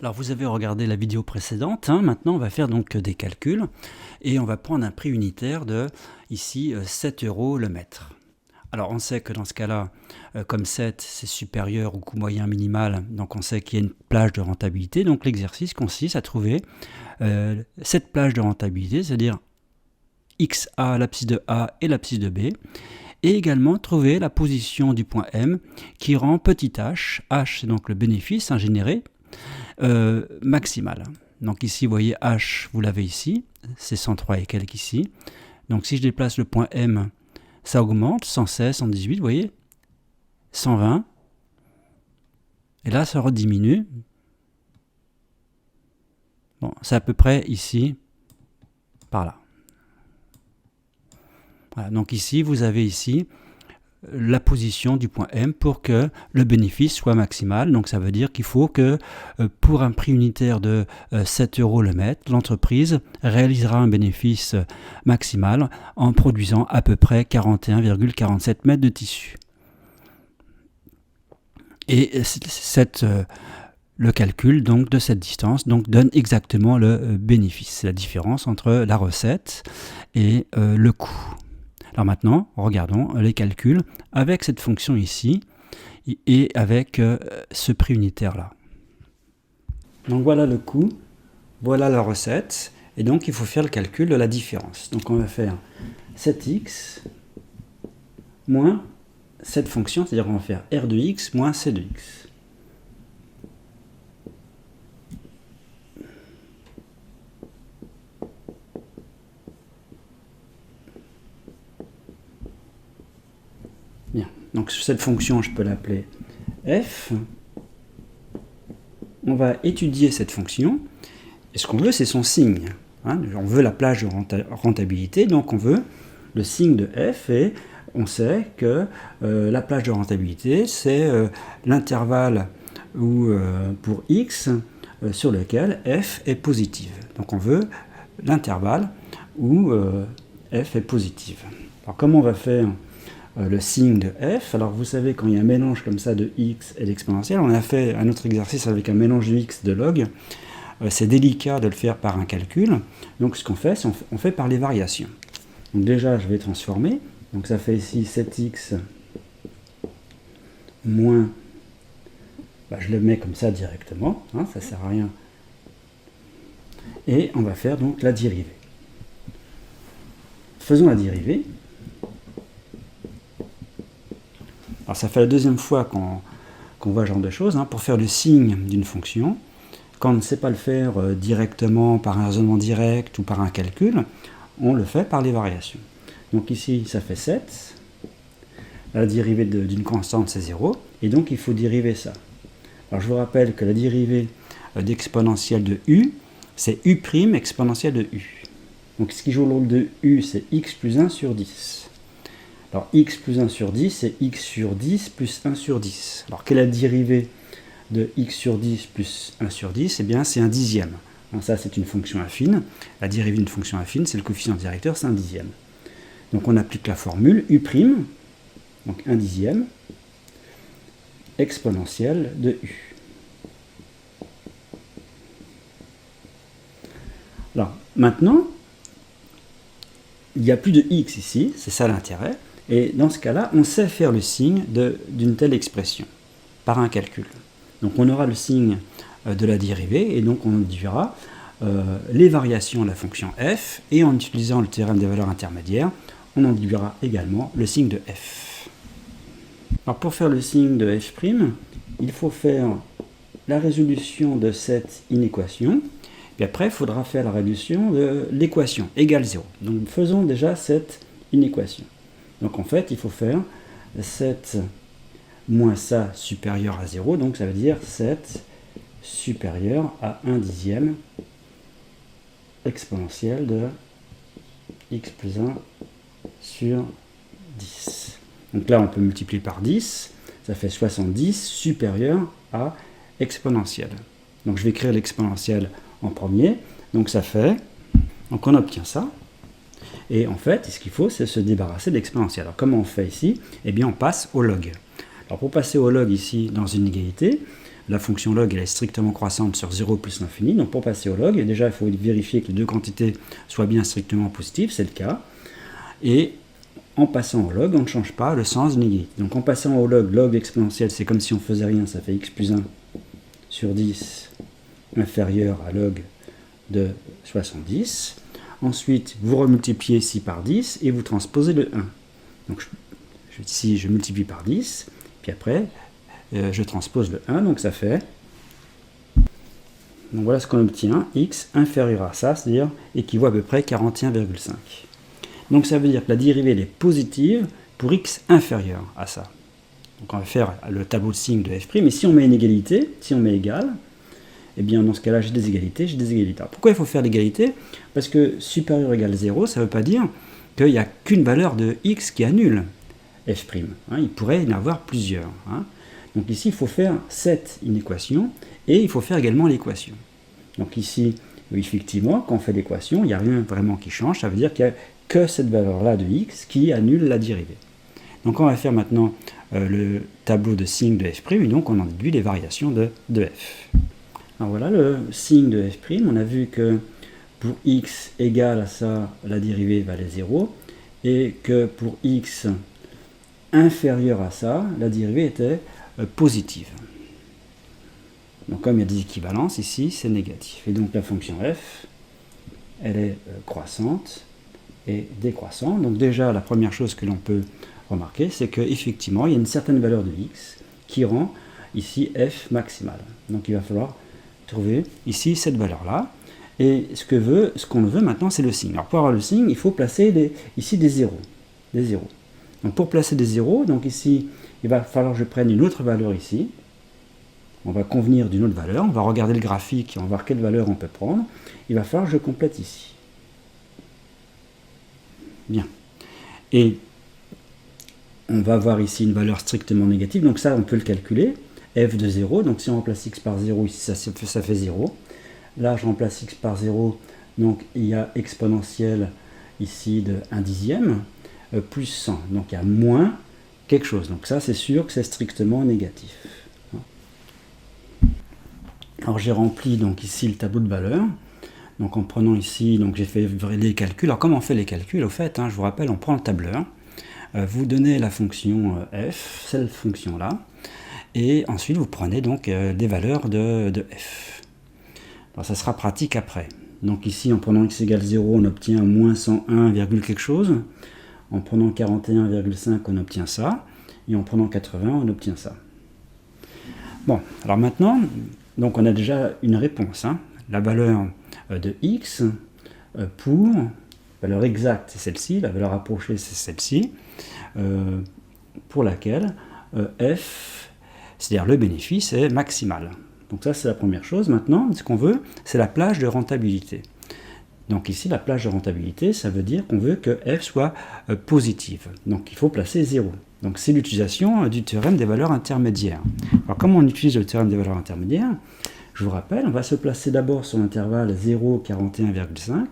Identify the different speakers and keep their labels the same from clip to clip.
Speaker 1: Alors vous avez regardé la vidéo précédente, hein. Maintenant on va faire donc des calculs et on va prendre un prix unitaire de ici 7 € le mètre. Alors on sait que dans ce cas-là, comme 7 c'est supérieur au coût moyen minimal, donc on sait qu'il y a une plage de rentabilité. Donc l'exercice consiste à trouver cette plage de rentabilité, c'est-à-dire XA, l'abscisse de A et l'abscisse de B, et également trouver la position du point M qui rend petit h, h c'est donc le bénéfice généré, maximal. Donc ici vous voyez h, vous l'avez ici, c'est 103 et quelques ici. Donc si je déplace le point M, ça augmente, 116, 118, vous voyez, 120, et là ça rediminue. Bon, c'est à peu près ici, par là. Voilà, donc ici vous avez ici la position du point M pour que le bénéfice soit maximal. Donc ça veut dire qu'il faut que pour un prix unitaire de 7 € le mètre, l'entreprise réalisera un bénéfice maximal en produisant à peu près 41,47 mètres de tissu. Et le calcul donc, de cette distance donc, donne exactement le bénéfice. C'est la différence entre la recette et le coût. Alors maintenant, regardons les calculs avec cette fonction ici et avec ce prix unitaire là. Donc voilà le coût, voilà la recette, et donc il faut faire le calcul de la différence. Donc on va faire 7x moins cette fonction, c'est-à-dire on va faire r de x moins c de x. Bien, donc cette fonction, je peux l'appeler f. On va étudier cette fonction, et ce qu'on veut, c'est son signe. Hein, on veut la plage de rentabilité, donc on veut le signe de f, et on sait que la plage de rentabilité, c'est l'intervalle pour x sur lequel f est positive. Donc on veut l'intervalle où f est positive. Alors comment on va faire le signe de f? Alors vous savez, quand il y a un mélange comme ça de x et d'exponentielle, on a fait un autre exercice avec un mélange de x de log, c'est délicat de le faire par un calcul, donc ce qu'on fait, c'est on fait par les variations. Donc déjà je vais transformer, donc ça fait ici 7x moins, je le mets comme ça directement, hein, ça sert à rien, et on va faire donc la dérivée. Faisons la dérivée. Alors ça fait la deuxième fois qu'on voit ce genre de choses. Hein. Pour faire le signe d'une fonction, quand on ne sait pas le faire directement par un raisonnement direct ou par un calcul, on le fait par les variations. Donc ici, ça fait 7. La dérivée d'une constante, c'est 0. Et donc, il faut dériver ça. Alors je vous rappelle que la dérivée d'exponentielle de u, c'est u' exponentielle de u. Donc ce qui joue le rôle de u, c'est x plus 1 sur 10. Alors x plus 1 sur 10, c'est x sur 10 plus 1 sur 10. Alors quelle est la dérivée de x sur 10 plus 1 sur 10? Eh bien c'est un dixième. Donc ça c'est une fonction affine. La dérivée d'une fonction affine, c'est le coefficient directeur, c'est un dixième. Donc on applique la formule u', donc 1 dixième, exponentielle de u. Alors maintenant, il n'y a plus de x ici, c'est ça l'intérêt. Et dans ce cas-là, on sait faire le signe d'une telle expression, par un calcul. Donc on aura le signe de la dérivée, et donc on dira les variations de la fonction f, et en utilisant le théorème des valeurs intermédiaires, on en déduira également le signe de f. Alors pour faire le signe de f', il faut faire la résolution de cette inéquation, et après il faudra faire la résolution de l'équation, égale 0. Donc faisons déjà cette inéquation. Donc en fait, il faut faire 7 moins ça supérieur à 0, donc ça veut dire 7 supérieur à 1 dixième exponentielle de x plus 1 sur 10. Donc là, on peut multiplier par 10, ça fait 70 supérieur à exponentielle. Donc je vais écrire l'exponentielle en premier, donc ça fait, donc on obtient ça. Et en fait, ce qu'il faut, c'est se débarrasser de l'exponentielle. Alors comment on fait ici? Eh bien, on passe au log. Alors pour passer au log ici, dans une égalité, la fonction log elle est strictement croissante sur 0 plus l'infini. Donc pour passer au log, déjà il faut vérifier que les deux quantités soient bien strictement positives, c'est le cas. Et en passant au log, on ne change pas le sens de l'égalité. Donc en passant au log, log exponentiel, c'est comme si on faisait rien, ça fait x plus 1 sur 10 inférieur à log de 70. Ensuite, vous remultipliez ici par 10 et vous transposez le 1. Donc ici, je multiplie par 10, puis après, je transpose le 1, donc ça fait... Donc voilà ce qu'on obtient, x inférieur à ça, c'est-à-dire équivaut à peu près 41,5. Donc ça veut dire que la dérivée elle est positive pour x inférieur à ça. Donc on va faire le tableau de signes de f', et si on met une égalité, si on met égal, eh bien dans ce cas-là j'ai des égalités, j'ai des égalités. Alors, pourquoi il faut faire l'égalité? Parce que supérieur ou égal 0, ça ne veut pas dire qu'il n'y a qu'une valeur de x qui annule f'. Hein, il pourrait y en avoir plusieurs. Hein. Donc ici il faut faire cette inéquation, et il faut faire également l'équation. Donc ici, effectivement, quand on fait l'équation, il n'y a rien vraiment qui change, ça veut dire qu'il n'y a que cette valeur-là de x qui annule la dérivée. Donc on va faire maintenant le tableau de signes de f', et donc on en déduit les variations de f. Alors voilà le signe de f', on a vu que pour x égale à ça, la dérivée valait 0, et que pour x inférieur à ça, la dérivée était positive. Donc comme il y a des équivalences ici, c'est négatif. Et donc la fonction f, elle est croissante et décroissante. Donc déjà, la première chose que l'on peut remarquer, c'est qu'effectivement, il y a une certaine valeur de x qui rend ici f maximale. Donc il va falloir trouver ici cette valeur-là. Et ce qu'on veut maintenant, c'est le signe. Alors pour avoir le signe, il faut placer ici des zéros. Des zéros. Donc pour placer des zéros, donc ici, il va falloir que je prenne une autre valeur ici. On va convenir d'une autre valeur, on va regarder le graphique et on va voir quelle valeur on peut prendre. Il va falloir que je complète ici. Bien. Et on va avoir ici une valeur strictement négative, donc ça on peut le calculer. F de 0, donc si on remplace x par 0, ici ça fait 0. Là je remplace x par 0, donc il y a exponentielle ici de 1 dixième, plus 100. Donc il y a moins quelque chose. Donc ça c'est sûr que c'est strictement négatif. Alors j'ai rempli donc ici le tableau de valeurs. Donc en prenant ici, donc j'ai fait les calculs. Alors comment on fait les calculs? Au fait, je vous rappelle, on prend le tableur, vous donnez la fonction f, cette fonction-là, et ensuite vous prenez donc des valeurs de f. Alors ça sera pratique après. Donc ici, en prenant x égale 0, on obtient moins 101, quelque chose. En prenant 41,5, on obtient ça. Et en prenant 80, on obtient ça. Bon, alors maintenant, donc on a déjà une réponse. La valeur de x pour, la valeur exacte c'est celle-ci, la valeur approchée c'est celle-ci, pour laquelle f, c'est-à-dire le bénéfice, est maximal. Donc ça c'est la première chose. Maintenant, ce qu'on veut, c'est la plage de rentabilité. Donc ici, la plage de rentabilité, ça veut dire qu'on veut que f soit positive. Donc il faut placer 0. Donc c'est l'utilisation du théorème des valeurs intermédiaires. Alors comment on utilise le théorème des valeurs intermédiaires? Je vous rappelle, on va se placer d'abord sur l'intervalle 0, 41,5.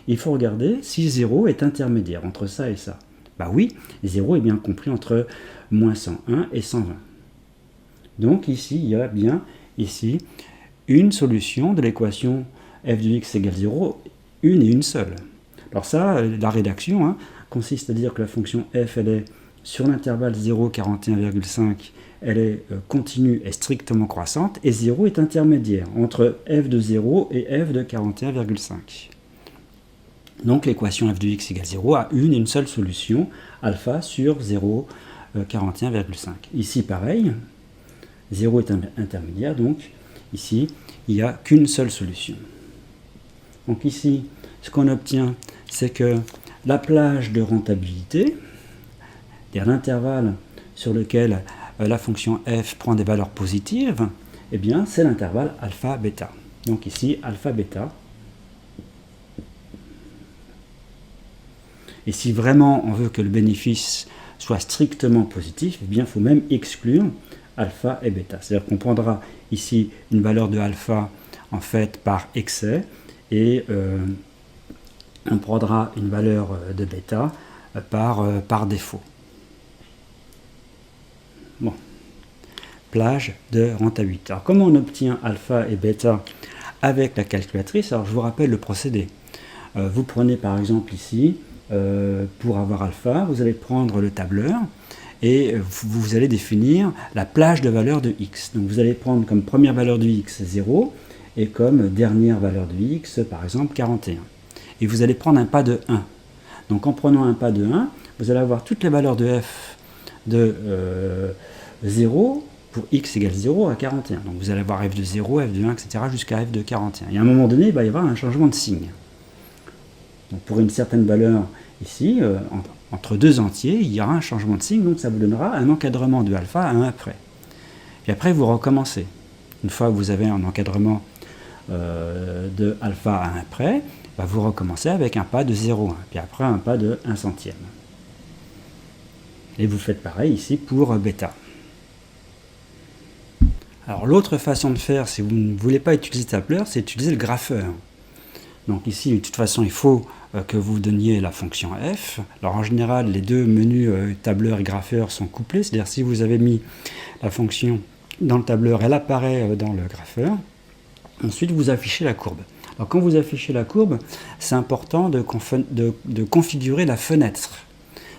Speaker 1: Il faut regarder si 0 est intermédiaire entre ça et ça. Bah oui, 0 est bien compris entre moins 101 et 120. Donc ici, il y a bien ici une solution de l'équation f de x égale 0, une et une seule. Alors ça, la rédaction consiste à dire que la fonction f, elle est sur l'intervalle 0, 41,5, elle est continue et strictement croissante, et 0 est intermédiaire entre f de 0 et f de 41,5. Donc l'équation f de x égale 0 a une et une seule solution, alpha sur 0, 41,5. Ici pareil, 0 est intermédiaire, donc ici il n'y a qu'une seule solution. Donc ici, ce qu'on obtient, c'est que la plage de rentabilité, c'est-à-dire l'intervalle sur lequel la fonction f prend des valeurs positives, eh bien c'est l'intervalle alpha-bêta. Donc ici, alpha-bêta. Et si vraiment on veut que le bénéfice soit strictement positif, eh bien il faut même exclure alpha et bêta. C'est-à-dire qu'on prendra ici une valeur de alpha en fait par excès, et on prendra une valeur de bêta par défaut. Bon. plage de rentabilité. Alors comment on obtient alpha et bêta avec la calculatrice? Alors je vous rappelle le procédé. Vous prenez par exemple ici, pour avoir alpha, vous allez prendre le tableur et vous allez définir la plage de valeur de x. Donc vous allez prendre comme première valeur de x 0 et comme dernière valeur de x par exemple 41. Et vous allez prendre un pas de 1. Donc en prenant un pas de 1, vous allez avoir toutes les valeurs de f de 0 pour x égale 0 à 41. Donc vous allez avoir f de 0, f de 1, etc. jusqu'à f de 41. Et à un moment donné, il va y avoir un changement de signe. Donc pour une certaine valeur ici, entre deux entiers, il y aura un changement de signe, donc ça vous donnera un encadrement de alpha à 1 près. Et après, vous recommencez. Une fois que vous avez un encadrement de alpha à 1 près, bah, vous recommencez avec un pas de 0,1, puis après un pas de 1 centième. Et vous faites pareil ici pour bêta. Alors l'autre façon de faire, si vous ne voulez pas utiliser tableur, c'est utiliser le grapheur. Donc ici, de toute façon, il faut que vous donniez la fonction f. Alors en général, les deux menus tableur et grapheur sont couplés, c'est-à-dire si vous avez mis la fonction dans le tableur, elle apparaît dans le grapheur. Ensuite, vous affichez la courbe. Alors quand vous affichez la courbe, c'est important de configurer la fenêtre.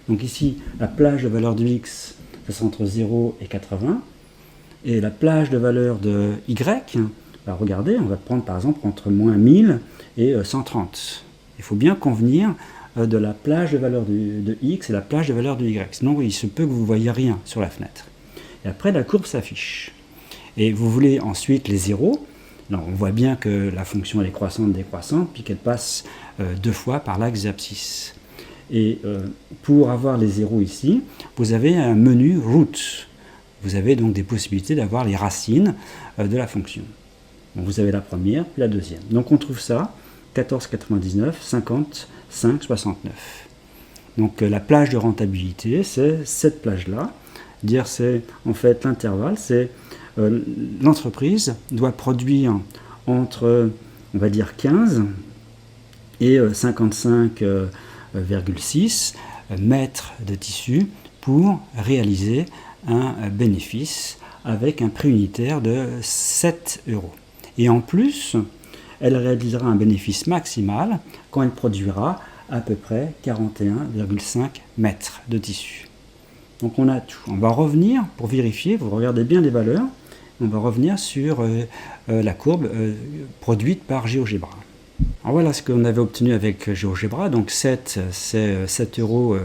Speaker 1: Donc ici, la plage de valeur de x, ça sera entre 0 et 80. Et la plage de valeur de y, bah regardez, on va prendre par exemple entre moins 1000 et 130. Il faut bien convenir de la plage de valeur de x et la plage de valeur de y. Sinon, il se peut que vous ne voyez rien sur la fenêtre. Et après, la courbe s'affiche. Et vous voulez ensuite les zéros. Alors, on voit bien que la fonction elle est croissante, décroissante, puis qu'elle passe deux fois par l'axe abscisse. Et pour avoir les zéros ici, vous avez un menu root. Vous avez donc des possibilités d'avoir les racines de la fonction. Donc vous avez la première, puis la deuxième. Donc on trouve ça, 14,99, 50, 5, 69. Donc la plage de rentabilité, c'est cette plage-là. Dire c'est en fait l'intervalle, c'est l'entreprise doit produire entre, on va dire 15 et 55,6 mètres de tissu pour réaliser un bénéfice avec un prix unitaire de 7 €. Et en plus, elle réalisera un bénéfice maximal quand elle produira à peu près 41,5 mètres de tissu. Donc on a tout. On va revenir pour vérifier, vous regardez bien les valeurs, on va revenir sur la courbe produite par GeoGebra. Alors voilà ce qu'on avait obtenu avec GeoGebra. Donc 7, c'est 7 €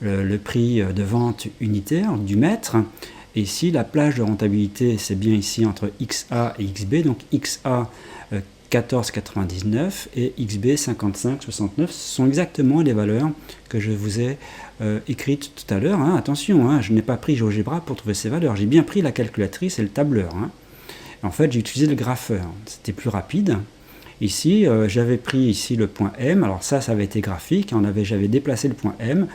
Speaker 1: le prix de vente unitaire du mètre. Et ici, la plage de rentabilité, c'est bien ici entre XA et XB. Donc XA 14,99 et XB 55,69. Ce sont exactement les valeurs que je vous ai écrites tout à l'heure. Hein. Attention, hein, je n'ai pas pris GeoGebra pour trouver ces valeurs. J'ai bien pris la calculatrice et le tableur. Hein. En fait, j'ai utilisé le grapheur. C'était plus rapide. Ici, j'avais pris ici le point M. Alors ça avait été graphique. J'avais déplacé le point M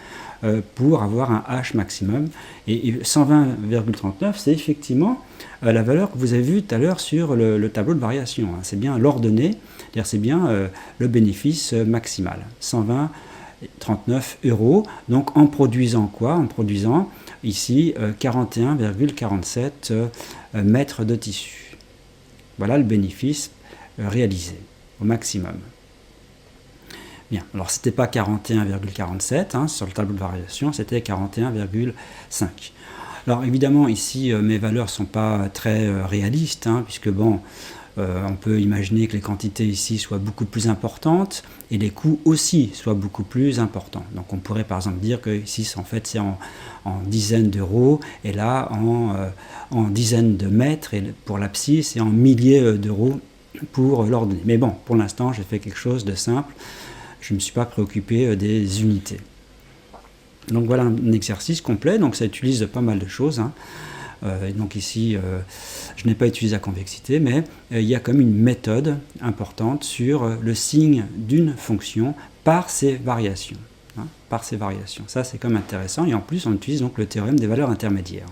Speaker 1: pour avoir un H maximum. Et 120,39, c'est effectivement la valeur que vous avez vue tout à l'heure sur le tableau de variation. Hein. C'est bien l'ordonnée, c'est-à-dire c'est bien le bénéfice maximal. 120,39 €. Donc en produisant quoi? En produisant ici 41,47 mètres de tissu. Voilà le bénéfice réalisé au maximum. Bien, alors c'était pas 41,47 hein, sur le tableau de variation, c'était 41,5. Alors évidemment ici mes valeurs ne sont pas très réalistes, hein, puisque bon, on peut imaginer que les quantités ici soient beaucoup plus importantes et les coûts aussi soient beaucoup plus importants. Donc on pourrait par exemple dire que ici en fait c'est en dizaines d'euros et là en dizaines de mètres et pour l'abscisse et en milliers d'euros pour l'ordonnée. Mais bon, pour l'instant j'ai fait quelque chose de simple. Je ne me suis pas préoccupé des unités. Donc voilà un exercice complet, donc ça utilise pas mal de choses. Hein. Donc ici, je n'ai pas utilisé la convexité, mais il y a comme une méthode importante sur le signe d'une fonction par ses variations. Hein, par ses variations. Ça c'est comme intéressant, et en plus on utilise donc le théorème des valeurs intermédiaires.